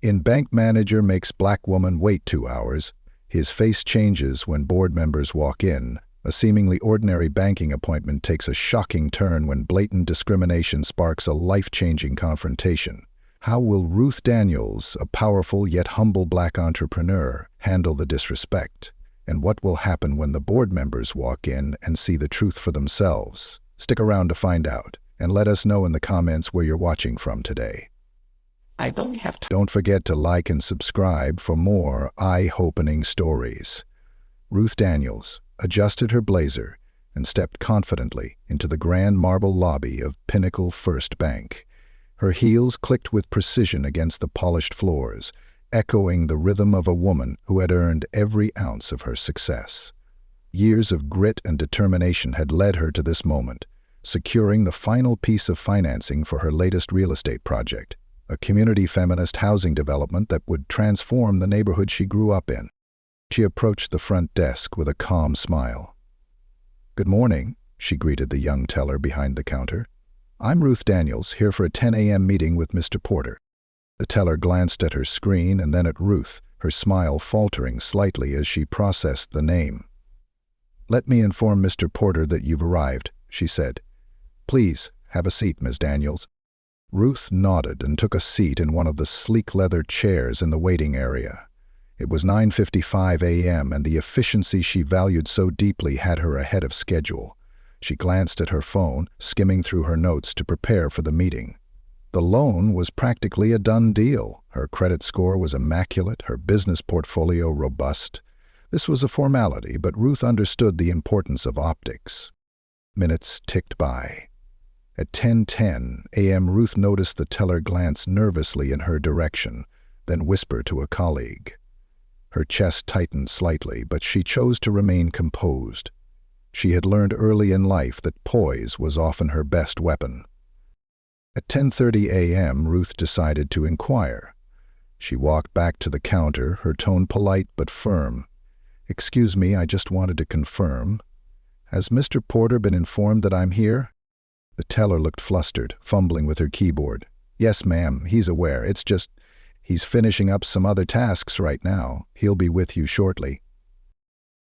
In Bank Manager Makes Black Woman Wait 2 Hours, his face changes when board members walk in. A seemingly ordinary banking appointment takes a shocking turn when blatant discrimination sparks a life-changing confrontation. How will Ruth Daniels, a powerful yet humble black entrepreneur, handle the disrespect? And what will happen when the board members walk in and see the truth for themselves? Stick around to find out, and let us know in the comments where you're watching from today. I don't have to. Don't forget to like and subscribe for more eye-opening stories. Ruth Daniels adjusted her blazer and stepped confidently into the grand marble lobby of Pinnacle First Bank. Her heels clicked with precision against the polished floors, echoing the rhythm of a woman who had earned every ounce of her success. Years of grit and determination had led her to this moment, securing the final piece of financing for her latest real estate project, a community feminist housing development that would transform the neighborhood she grew up in. She approached the front desk with a calm smile. "Good morning," she greeted the young teller behind the counter. "I'm Ruth Daniels, here for a 10 a.m. meeting with Mr. Porter." The teller glanced at her screen and then at Ruth, her smile faltering slightly as she processed the name. "Let me inform Mr. Porter that you've arrived," she said. "Please, have a seat, Ms. Daniels." Ruth nodded and took a seat in one of the sleek leather chairs in the waiting area. It was 9:55 a.m. and the efficiency she valued so deeply had her ahead of schedule. She glanced at her phone, skimming through her notes to prepare for the meeting. The loan was practically a done deal. Her credit score was immaculate, her business portfolio robust. This was a formality, but Ruth understood the importance of optics. Minutes ticked by. At 10:10 a.m. Ruth noticed the teller glance nervously in her direction, then whisper to a colleague. Her chest tightened slightly, but she chose to remain composed. She had learned early in life that poise was often her best weapon. At 10:30 a.m., Ruth decided to inquire. She walked back to the counter, her tone polite but firm. "Excuse me, I just wanted to confirm. Has Mr. Porter been informed that I'm here?" The teller looked flustered, fumbling with her keyboard. "Yes, ma'am, he's aware. It's just, he's finishing up some other tasks right now. He'll be with you shortly."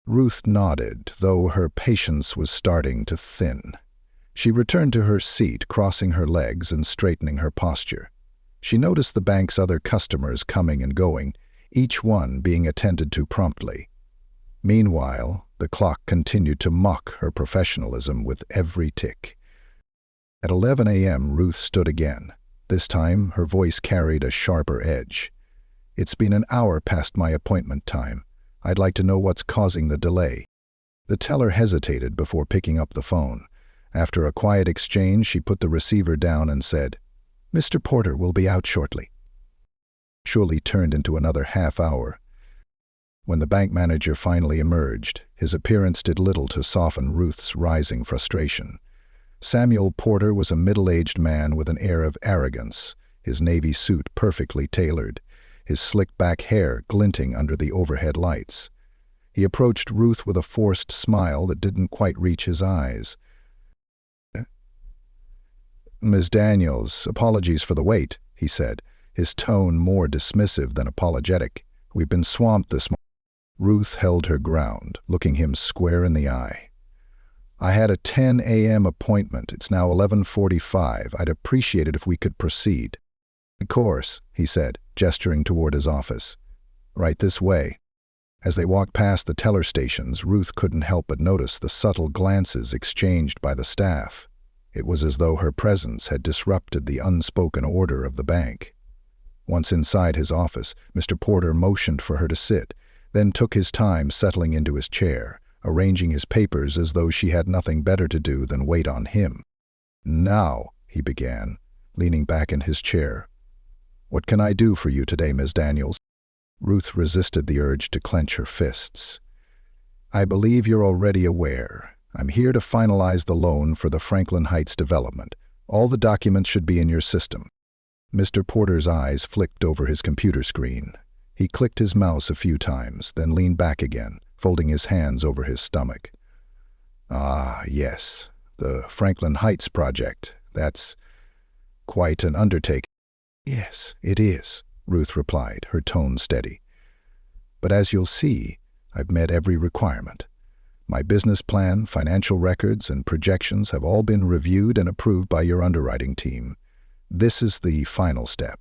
Ruth nodded, though her patience was starting to thin. She returned to her seat, crossing her legs and straightening her posture. She noticed the bank's other customers coming and going, each one being attended to promptly. Meanwhile, the clock continued to mock her professionalism with every tick. At 11 a.m., Ruth stood again. This time, her voice carried a sharper edge. "It's been an hour past my appointment time. I'd like to know what's causing the delay." The teller hesitated before picking up the phone. After a quiet exchange, she put the receiver down and said, "Mr. Porter will be out shortly." Surely turned into another half hour. When the bank manager finally emerged, his appearance did little to soften Ruth's rising frustration. Samuel Porter was a middle-aged man with an air of arrogance, his navy suit perfectly tailored, his slick-back hair glinting under the overhead lights. He approached Ruth with a forced smile that didn't quite reach his eyes. "Ms. Daniels, apologies for the wait," he said, his tone more dismissive than apologetic. "We've been swamped this morning." Ruth held her ground, looking him square in the eye. "I had a 10 a.m. appointment. It's now 11:45. I'd appreciate it if we could proceed." "Of course," he said, gesturing toward his office. "Right this way." As they walked past the teller stations, Ruth couldn't help but notice the subtle glances exchanged by the staff. It was as though her presence had disrupted the unspoken order of the bank. Once inside his office, Mr. Porter motioned for her to sit, then took his time settling into his chair, arranging his papers as though she had nothing better to do than wait on him. "Now," he began, leaning back in his chair. "What can I do for you today, Ms. Daniels?" Ruth resisted the urge to clench her fists. "I believe you're already aware. I'm here to finalize the loan for the Franklin Heights development. All the documents should be in your system." Mr. Porter's eyes flicked over his computer screen. He clicked his mouse a few times, then leaned back again, folding his hands over his stomach. "Ah, yes, the Franklin Heights project. That's quite an undertaking." "Yes, it is," Ruth replied, her tone steady. "But as you'll see, I've met every requirement. My business plan, financial records, and projections have all been reviewed and approved by your underwriting team. This is the final step."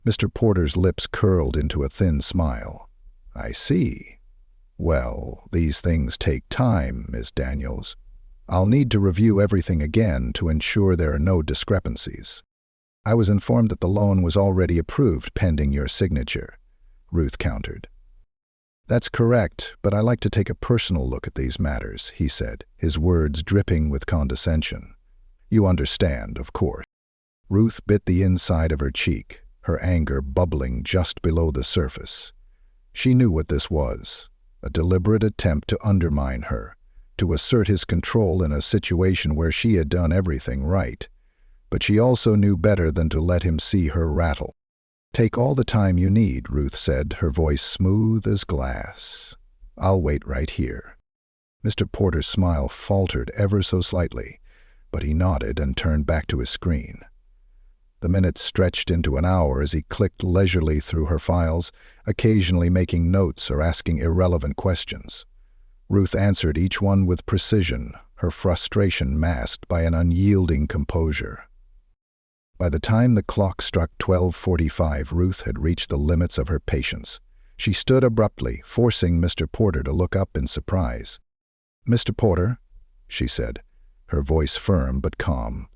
Mr. Porter's lips curled into a thin smile. "I see. Well, these things take time, Ms. Daniels. I'll need to review everything again to ensure there are no discrepancies. I was informed that the loan was already approved pending your signature," Ruth countered. "That's correct, but I like to take a personal look at these matters," he said, his words dripping with condescension. "You understand, of course." Ruth bit the inside of her cheek, her anger bubbling just below the surface. She knew what this was, a deliberate attempt to undermine her, to assert his control in a situation where she had done everything right. But she also knew better than to let him see her rattle. "Take all the time you need," Ruth said, her voice smooth as glass. "I'll wait right here." Mr. Porter's smile faltered ever so slightly, but he nodded and turned back to his screen. The minutes stretched into an hour as he clicked leisurely through her files, occasionally making notes or asking irrelevant questions. Ruth answered each one with precision, her frustration masked by an unyielding composure. By the time the clock struck 12:45, Ruth had reached the limits of her patience. She stood abruptly, forcing Mr. Porter to look up in surprise. "Mr. Porter," she said, her voice firm but calm,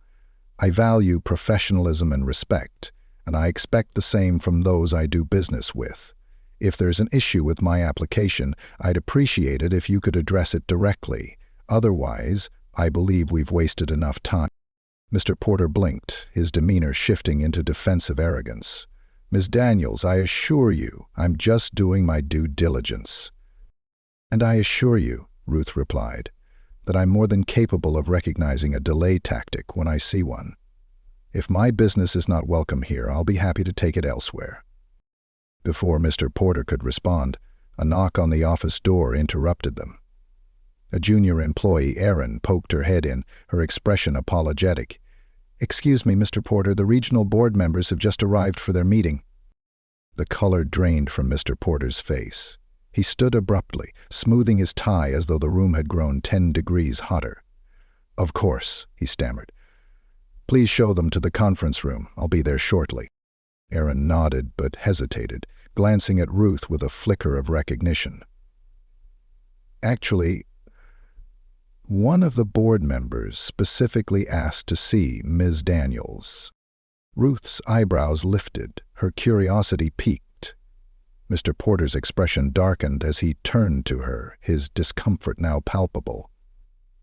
"I value professionalism and respect, and I expect the same from those I do business with. If there's an issue with my application, I'd appreciate it if you could address it directly. Otherwise, I believe we've wasted enough time." Mr. Porter blinked, his demeanor shifting into defensive arrogance. "Ms. Daniels, I assure you, I'm just doing my due diligence." "And I assure you," Ruth replied, "that I'm more than capable of recognizing a delay tactic when I see one. If my business is not welcome here, I'll be happy to take it elsewhere." Before Mr. Porter could respond, a knock on the office door interrupted them. A junior employee, Erin, poked her head in, her expression apologetic. "Excuse me, Mr. Porter, the regional board members have just arrived for their meeting." The color drained from Mr. Porter's face. He stood abruptly, smoothing his tie as though the room had grown 10 degrees hotter. "Of course," he stammered. "Please show them to the conference room. I'll be there shortly." Erin nodded but hesitated, glancing at Ruth with a flicker of recognition. "Actually, one of the board members specifically asked to see Ms. Daniels." Ruth's eyebrows lifted, her curiosity piqued. Mr. Porter's expression darkened as he turned to her, his discomfort now palpable.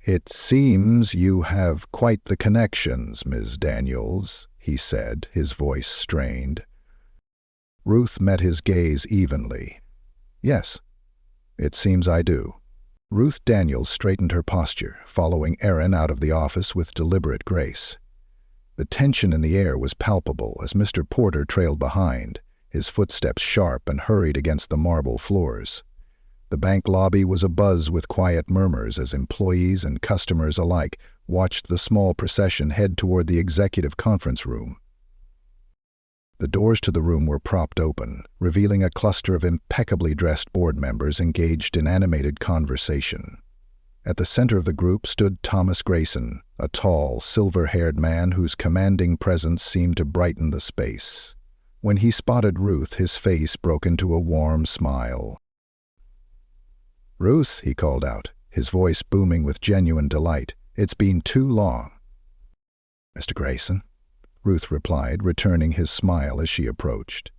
"It seems you have quite the connections, Ms. Daniels," he said, his voice strained. Ruth met his gaze evenly. "Yes, it seems I do." Ruth Daniels straightened her posture, following Erin out of the office with deliberate grace. The tension in the air was palpable as Mr. Porter trailed behind, his footsteps sharp and hurried against the marble floors. The bank lobby was abuzz with quiet murmurs as employees and customers alike watched the small procession head toward the executive conference room. The doors to the room were propped open, revealing a cluster of impeccably dressed board members engaged in animated conversation. At the center of the group stood Thomas Grayson, a tall, silver-haired man whose commanding presence seemed to brighten the space. When he spotted Ruth, his face broke into a warm smile. "Ruth," he called out, his voice booming with genuine delight, "it's been too long." "Mr. Grayson," Ruth replied, returning his smile as she approached.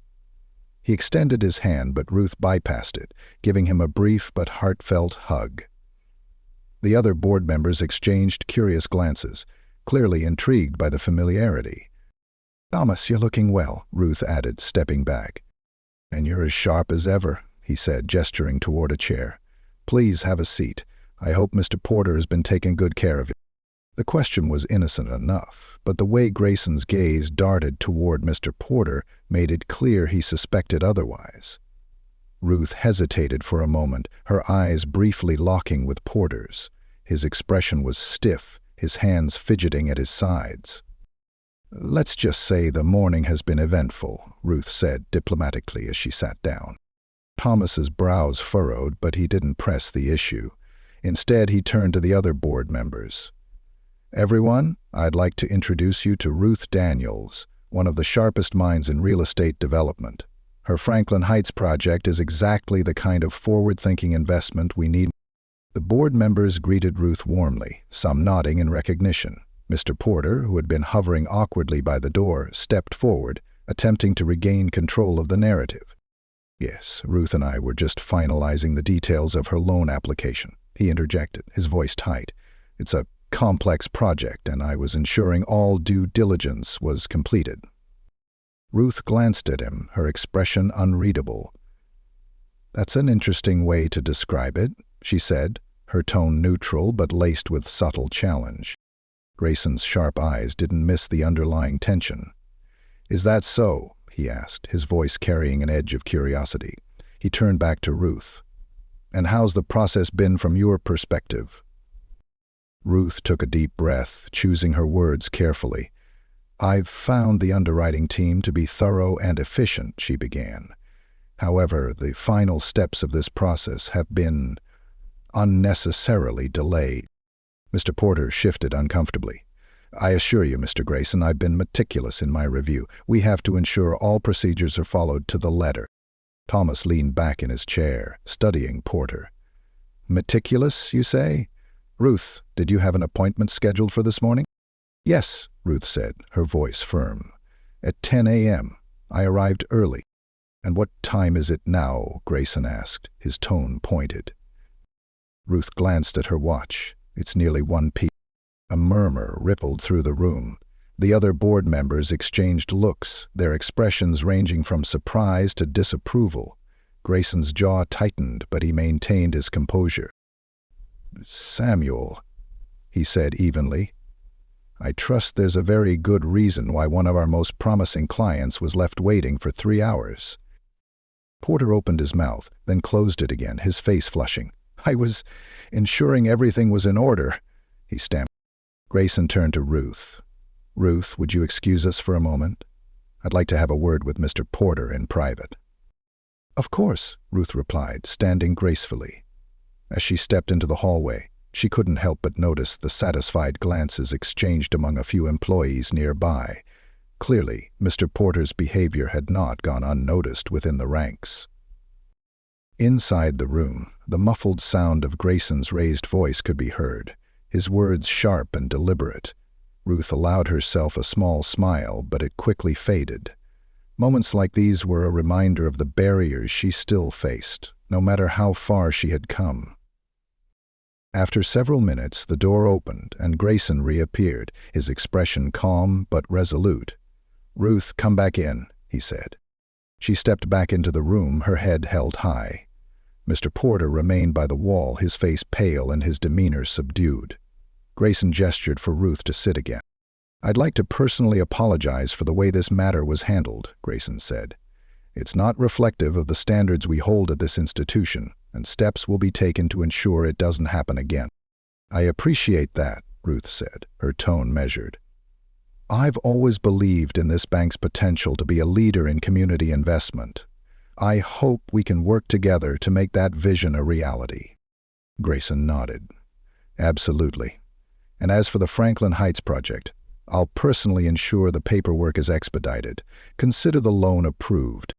He extended his hand, but Ruth bypassed it, giving him a brief but heartfelt hug. The other board members exchanged curious glances, clearly intrigued by the familiarity. "Thomas, you're looking well," Ruth added, stepping back. "And you're as sharp as ever," he said, gesturing toward a chair. "Please have a seat. I hope Mr. Porter has been taking good care of you." The question was innocent enough, but the way Grayson's gaze darted toward Mr. Porter made it clear he suspected otherwise. Ruth hesitated for a moment, her eyes briefly locking with Porter's. His expression was stiff, his hands fidgeting at his sides. Let's just say the morning has been eventful, Ruth said diplomatically as she sat down. Thomas's brows furrowed, but he didn't press the issue. Instead, he turned to the other board members. Everyone, I'd like to introduce you to Ruth Daniels, one of the sharpest minds in real estate development. Her Franklin Heights project is exactly the kind of forward-thinking investment we need. The board members greeted Ruth warmly, some nodding in recognition. Mr. Porter, who had been hovering awkwardly by the door, stepped forward, attempting to regain control of the narrative. Yes, Ruth and I were just finalizing the details of her loan application, he interjected, his voice tight. It's a complex project, and I was ensuring all due diligence was completed. Ruth glanced at him, her expression unreadable. That's an interesting way to describe it, she said, her tone neutral but laced with subtle challenge. Grayson's sharp eyes didn't miss the underlying tension. Is that so? He asked, his voice carrying an edge of curiosity. He turned back to Ruth. And how's the process been from your perspective? Ruth took a deep breath, choosing her words carefully. I've found the underwriting team to be thorough and efficient, she began. However, the final steps of this process have been unnecessarily delayed. Mr. Porter shifted uncomfortably. I assure you, Mr. Grayson, I've been meticulous in my review. We have to ensure all procedures are followed to the letter. Thomas leaned back in his chair, studying Porter. Meticulous, you say? Ruth, did you have an appointment scheduled for this morning? Yes, Ruth said, her voice firm. At 10 a.m. I arrived early. And what time is it now? Grayson asked, his tone pointed. Ruth glanced at her watch. It's nearly 1 p.m. A murmur rippled through the room. The other board members exchanged looks, their expressions ranging from surprise to disapproval. Grayson's jaw tightened, but he maintained his composure. Samuel, he said evenly, I trust there's a very good reason why one of our most promising clients was left waiting for 3 hours. Porter opened his mouth, then closed it again, his face flushing. I was ensuring everything was in order, he stammered. Grayson turned to Ruth. Ruth, would you excuse us for a moment? I'd like to have a word with Mr. Porter in private. Of course, Ruth replied, standing gracefully. As she stepped into the hallway, she couldn't help but notice the satisfied glances exchanged among a few employees nearby. Clearly, Mr. Porter's behavior had not gone unnoticed within the ranks. Inside the room, the muffled sound of Grayson's raised voice could be heard, his words sharp and deliberate. Ruth allowed herself a small smile, but it quickly faded. Moments like these were a reminder of the barriers she still faced, no matter how far she had come. After several minutes, the door opened and Grayson reappeared, his expression calm but resolute. Ruth, come back in, he said. She stepped back into the room, her head held high. Mr. Porter remained by the wall, his face pale and his demeanor subdued. Grayson gestured for Ruth to sit again. I'd like to personally apologize for the way this matter was handled, Grayson said. It's not reflective of the standards we hold at this institution, and steps will be taken to ensure it doesn't happen again. I appreciate that, Ruth said, her tone measured. I've always believed in this bank's potential to be a leader in community investment. I hope we can work together to make that vision a reality. Grayson nodded. Absolutely. And as for the Franklin Heights project, I'll personally ensure the paperwork is expedited. Consider the loan approved.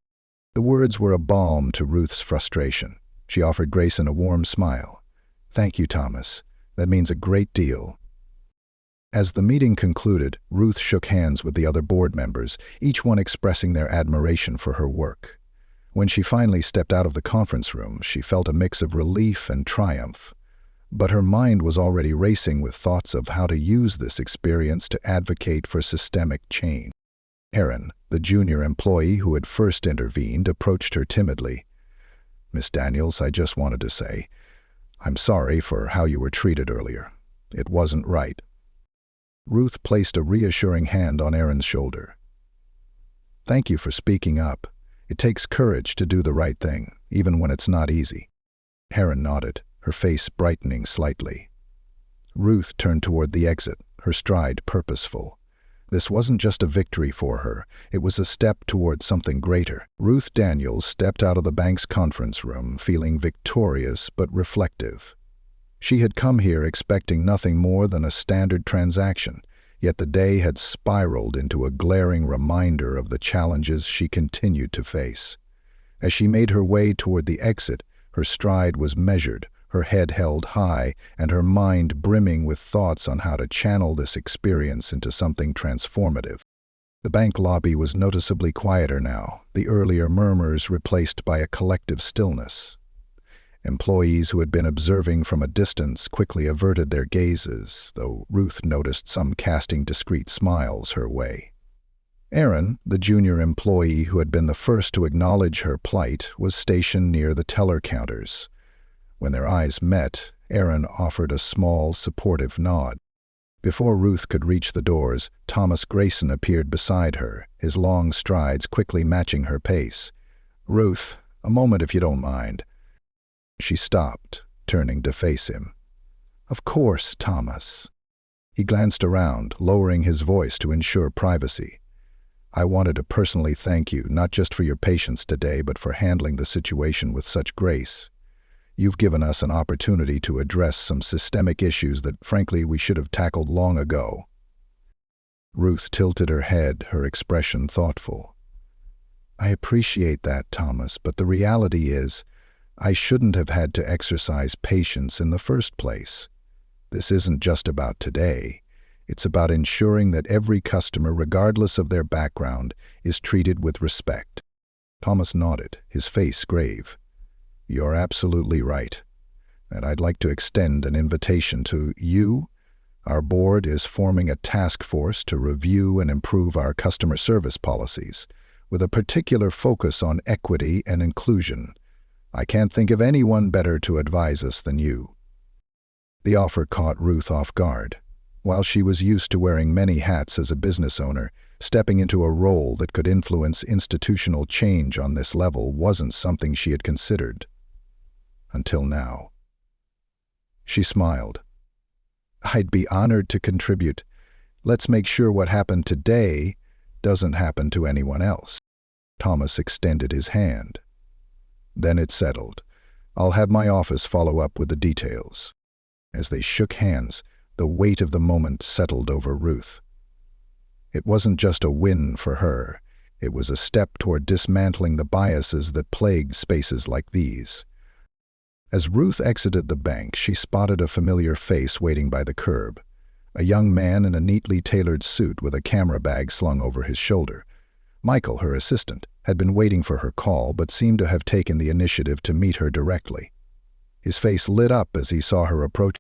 The words were a balm to Ruth's frustration. She offered Grayson a warm smile. Thank you, Thomas. That means a great deal. As the meeting concluded, Ruth shook hands with the other board members, each one expressing their admiration for her work. When she finally stepped out of the conference room, she felt a mix of relief and triumph. But her mind was already racing with thoughts of how to use this experience to advocate for systemic change. Heron, the junior employee who had first intervened, approached her timidly. Miss Daniels, I just wanted to say, I'm sorry for how you were treated earlier. It wasn't right. Ruth placed a reassuring hand on Aaron's shoulder. Thank you for speaking up. It takes courage to do the right thing, even when it's not easy. Aaron nodded, her face brightening slightly. Ruth turned toward the exit, her stride purposeful. This wasn't just a victory for her, it was a step toward something greater. Ruth Daniels stepped out of the bank's conference room, feeling victorious but reflective. She had come here expecting nothing more than a standard transaction, yet the day had spiraled into a glaring reminder of the challenges she continued to face. As she made her way toward the exit, her stride was measured, her head held high, and her mind brimming with thoughts on how to channel this experience into something transformative. The bank lobby was noticeably quieter now, the earlier murmurs replaced by a collective stillness. Employees who had been observing from a distance quickly averted their gazes, though Ruth noticed some casting discreet smiles her way. Aaron, the junior employee who had been the first to acknowledge her plight, was stationed near the teller counters. When their eyes met, Aaron offered a small, supportive nod. Before Ruth could reach the doors, Thomas Grayson appeared beside her, his long strides quickly matching her pace. "Ruth, a moment if you don't mind." She stopped, turning to face him. "Of course, Thomas." He glanced around, lowering his voice to ensure privacy. "I wanted to personally thank you, not just for your patience today, but for handling the situation with such grace. You've given us an opportunity to address some systemic issues that, frankly, we should have tackled long ago." Ruth tilted her head, her expression thoughtful. "I appreciate that, Thomas, but the reality is, I shouldn't have had to exercise patience in the first place. This isn't just about today. It's about ensuring that every customer, regardless of their background, is treated with respect." Thomas nodded, his face grave. "You're absolutely right. And I'd like to extend an invitation to you. Our board is forming a task force to review and improve our customer service policies, with a particular focus on equity and inclusion. I can't think of anyone better to advise us than you." The offer caught Ruth off guard. While she was used to wearing many hats as a business owner, stepping into a role that could influence institutional change on this level wasn't something she had considered. Until now. She smiled. "I'd be honored to contribute. Let's make sure what happened today doesn't happen to anyone else." Thomas extended his hand. "Then it's settled. I'll have my office follow up with the details." As they shook hands, the weight of the moment settled over Ruth. It wasn't just a win for her. It was a step toward dismantling the biases that plague spaces like these. As Ruth exited the bank, she spotted a familiar face waiting by the curb. A young man in a neatly tailored suit with a camera bag slung over his shoulder. Michael, her assistant, had been waiting for her call but seemed to have taken the initiative to meet her directly. His face lit up as he saw her approach.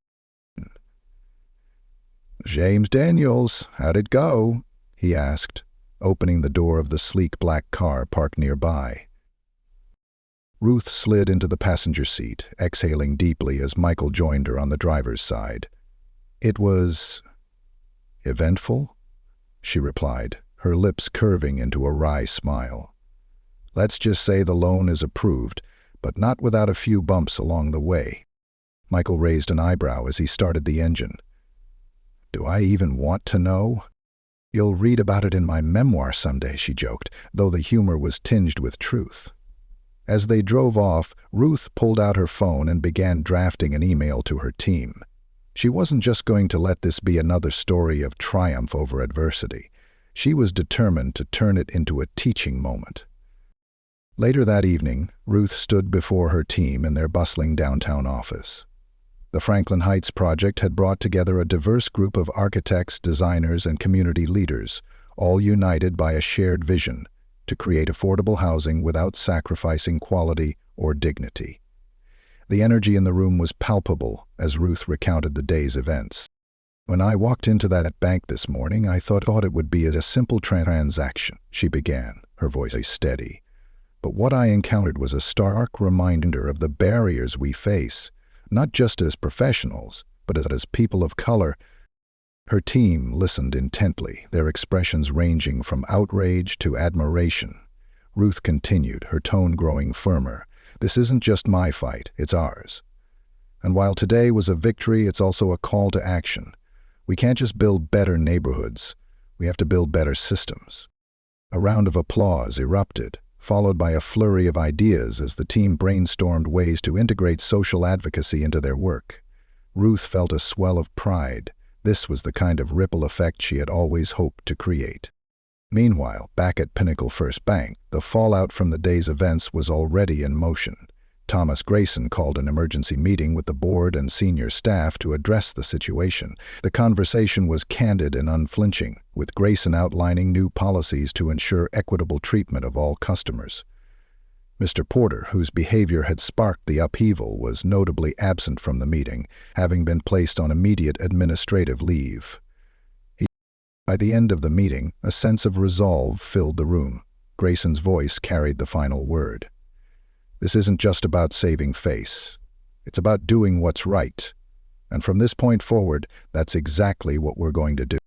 "James Daniels, how'd it go?" he asked, opening the door of the sleek black car parked nearby. Ruth slid into the passenger seat, exhaling deeply as Michael joined her on the driver's side. "It was eventful," she replied, her lips curving into a wry smile. "Let's just say the loan is approved, but not without a few bumps along the way." Michael raised an eyebrow as he started the engine. "Do I even want to know?" "You'll read about it in my memoir someday," she joked, though the humor was tinged with truth. As they drove off, Ruth pulled out her phone and began drafting an email to her team. She wasn't just going to let this be another story of triumph over adversity. She was determined to turn it into a teaching moment. Later that evening, Ruth stood before her team in their bustling downtown office. The Franklin Heights project had brought together a diverse group of architects, designers, and community leaders, all united by a shared vision to create affordable housing without sacrificing quality or dignity. The energy in the room was palpable as Ruth recounted the day's events. "When I walked into that bank this morning, I thought it would be a simple transaction," she began, her voice steady. "But what I encountered was a stark reminder of the barriers we face, not just as professionals, but as people of color." Her team listened intently, their expressions ranging from outrage to admiration. Ruth continued, her tone growing firmer. "This isn't just my fight, it's ours. And while today was a victory, it's also a call to action. We can't just build better neighborhoods. We have to build better systems." A round of applause erupted, followed by a flurry of ideas as the team brainstormed ways to integrate social advocacy into their work. Ruth felt a swell of pride. This was the kind of ripple effect she had always hoped to create. Meanwhile, back at Pinnacle First Bank, the fallout from the day's events was already in motion. Thomas Grayson called an emergency meeting with the board and senior staff to address the situation. The conversation was candid and unflinching, with Grayson outlining new policies to ensure equitable treatment of all customers. Mr. Porter, whose behavior had sparked the upheaval, was notably absent from the meeting, having been placed on immediate administrative leave. By the end of the meeting, a sense of resolve filled the room. Grayson's voice carried the final word. "This isn't just about saving face. It's about doing what's right. And from this point forward, that's exactly what we're going to do."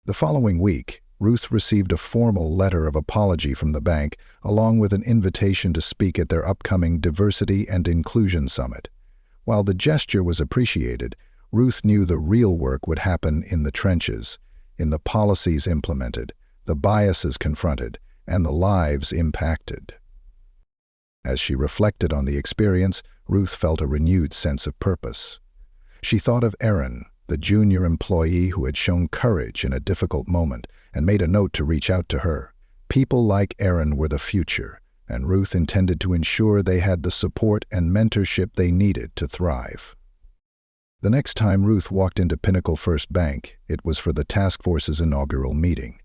The following week, Ruth received a formal letter of apology from the bank, along with an invitation to speak at their upcoming Diversity and Inclusion Summit. While the gesture was appreciated, Ruth knew the real work would happen in the trenches, in the policies implemented, the biases confronted, and the lives impacted. As she reflected on the experience, Ruth felt a renewed sense of purpose. She thought of Erin, the junior employee who had shown courage in a difficult moment, and made a note to reach out to her. People like Erin were the future, and Ruth intended to ensure they had the support and mentorship they needed to thrive. The next time Ruth walked into Pinnacle First Bank, it was for the task force's inaugural meeting.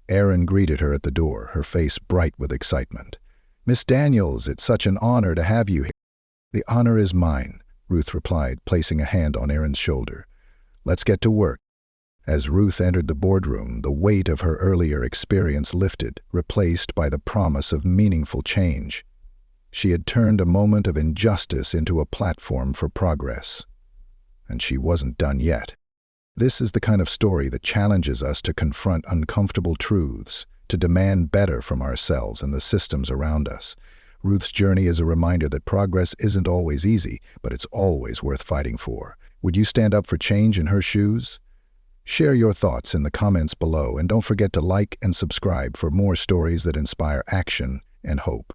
Erin greeted her at the door, her face bright with excitement. "Miss Daniels, it's such an honor to have you here." "The honor is mine," Ruth replied, placing a hand on Erin's shoulder. "Let's get to work." As Ruth entered the boardroom, the weight of her earlier experience lifted, replaced by the promise of meaningful change. She had turned a moment of injustice into a platform for progress. And she wasn't done yet. This is the kind of story that challenges us to confront uncomfortable truths, to demand better from ourselves and the systems around us. Ruth's journey is a reminder that progress isn't always easy, but it's always worth fighting for. Would you stand up for change in her shoes? Share your thoughts in the comments below, and don't forget to like and subscribe for more stories that inspire action and hope.